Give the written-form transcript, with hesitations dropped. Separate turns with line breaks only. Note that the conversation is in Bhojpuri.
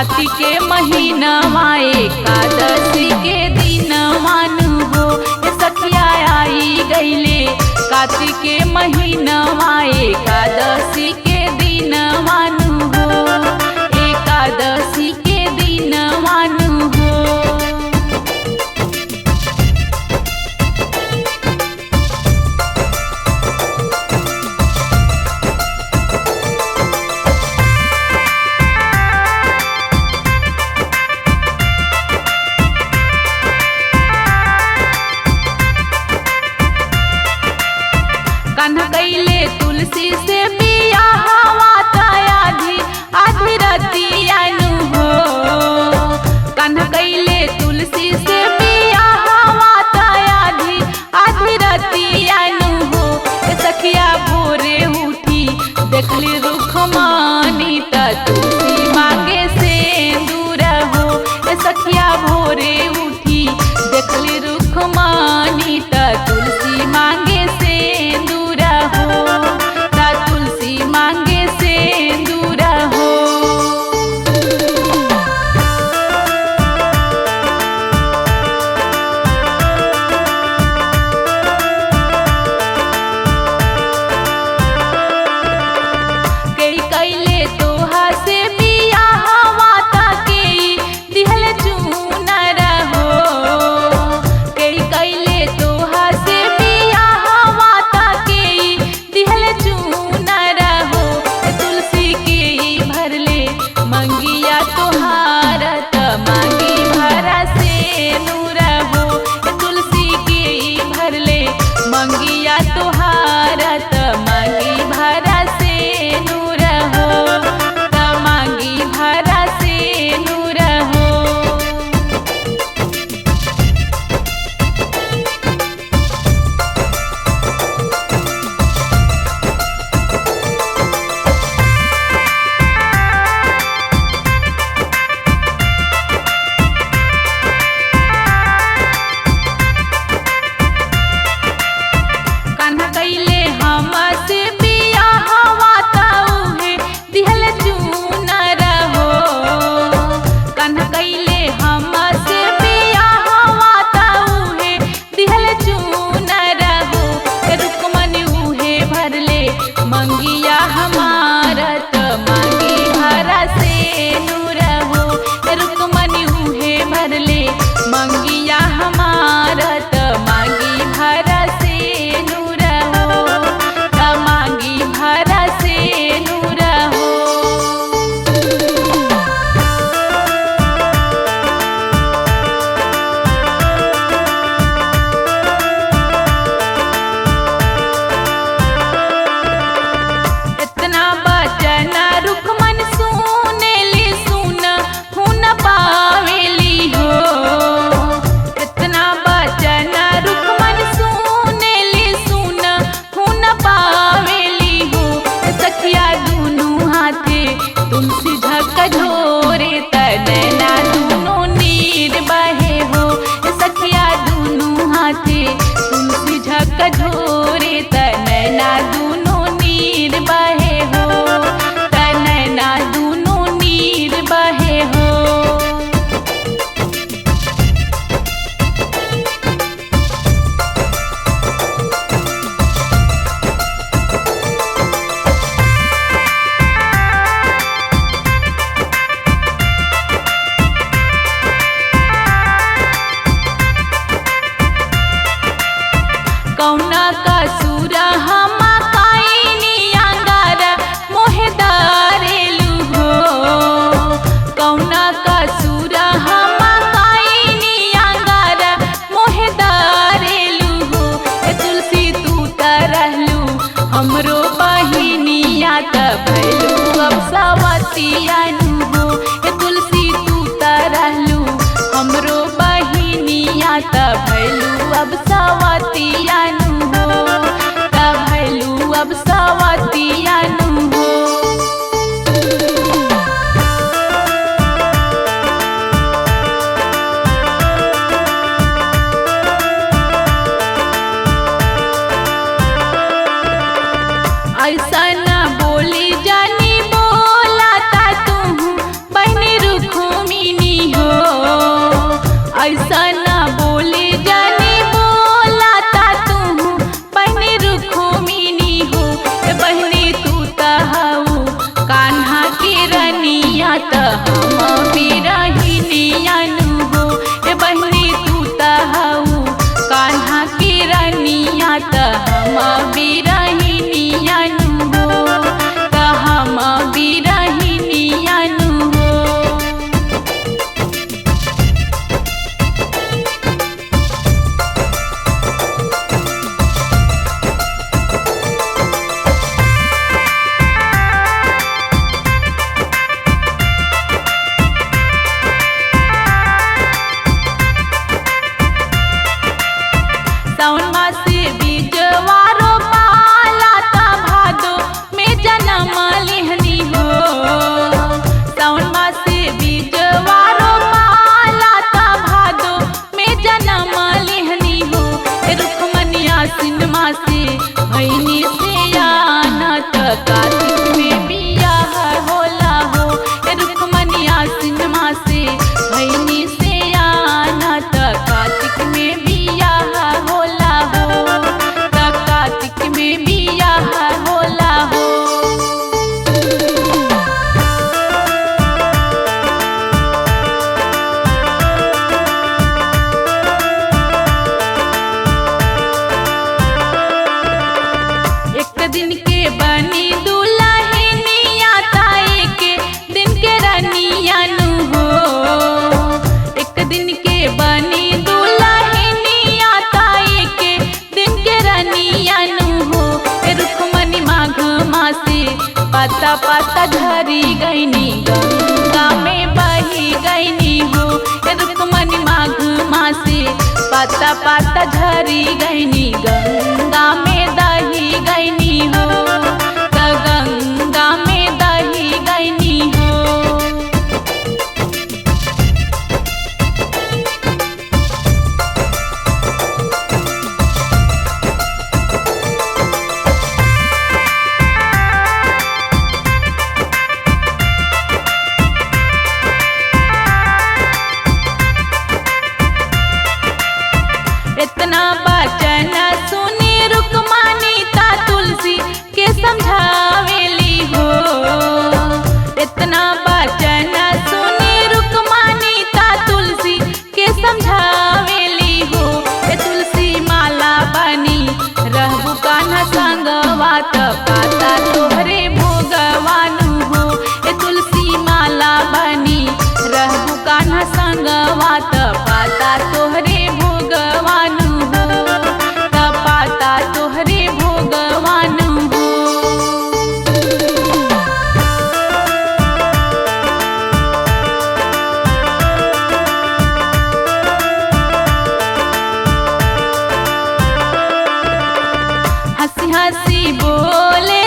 कार्तिक के महीनवा एकादशी के दिनवान हो। सखिया आई गईले कार्तिक के महीनवा एकादशी के दिनवान हो। एकादशी के दिनवान हो। कान्हा गईले तुलसी से बियाहवा आधी आधी रतियानु हो। कान्हा गईले तुलसी से बियाहवा आधी आधी रतियानु हो। सखिया भोरे उठी देखली रुखमानी त तुलसी मांगे से दूर हो। सखिया भोरे उठी देखली रुखमानी त तुलसी मांगे से दूर हो। ता तुलसी मांगे से दूर हो। कई कैले तोहा से बियाहवा ताके दिहल चूनर हो। कई कैले तोहा से बियाहवा ताके दिहल चूनर हो। तुलसी के भरले मंगिया तोहार त मांगी भरा से नूर हो। तुलसी के भरले मंगिया तोहार त मांगी भरा से नूर हो। त मांगी भरा से नूर हो। कान्हा गईले हमसे बियाहवा उहे दिहल चूनर हो। कान्हा गईले हमसे बियाहवा उहे दिहल चूनर हो। रुक्मणी उहे भरले मंगिया हमार त मांगी भरा से नूर हो। रुक्मणी उहे भरले मंगिया हमार त मांगी भरा से नूर हो। त मांगी भरा से नूर हो। इतना बचन रुक्मन सुनेली सुन हुन पावेली हो। इतना बचन रुक्मन सुनेली सुन हुन पावेली हो। सखिया दुनू हाथे तुलसी झकझोरे त नैना दुनू नीर बहे हो। सखिया दुनू हाथे तुलसी झकझोरे त नैना दुनू नीर बहे हो। त नैना दुनू नीर बहे हो। कौना का सूरा हम काइनी अंगार मोहे दारेलू हो। कौना का सूरा हम काइनी अंगार मोहे दारेलू हो। तुलसी तू त रहलू हमरो बहिनिया त भैलू अब सवतियानु हो। तुलसी तू त रहलू हमरो बहिनिया त भैलू अब सवतियानु हो। त भैलू अब सवतियानु हो। ऐसा न बोली जानी बोला ता तू त हम बिरहिनियानु हो, त हम बिरहिनियानु हो। सावन मासे बीजवा रोपाला ता भादो में जन्म लिहनी हो। सावन मासे बीजवा रोपाला ता भादो में जन्म लिहनी हो। रुक्मनिया सिनमा से भैनी से आना त कार्तिक में बियाह होला हो। रुक्मनिया सिनमा से भैनी से आना त कार्तिक में बियाह होला हो, त कार्तिक में बियाह होला हो। एक दिन के बनी दुल्हनिया ताई के दिन के रनियानु हो। एक दिन के बनी दुल्हनिया ताई के दिन के रनियानु हो। रुक्मणी माघ मासे पाता पाता झरी गईनी गंगा में बही गईनी हो। रुक्मणी माघ मासे पाता पाता झरी गईनी गंगा में दही गईनी हो, त गंगा में दही गईनी हो। इतना वचन सुनी रुक्मणी ता तुलसी के समझावेली हो। इतना वचन सुनी रुक्मणी ता तुलसी के समझावेली हो। तुलसी माला बनी रहबू कान्हा संगवा त पाता तोहरे भोगवानु हो। तुलसी माला बनी रहबू कान्हा संगवा त पाता तोहरे भोगवानु हो, त पाता तोहरे भोगवानु हो। हंसी हंसी बोले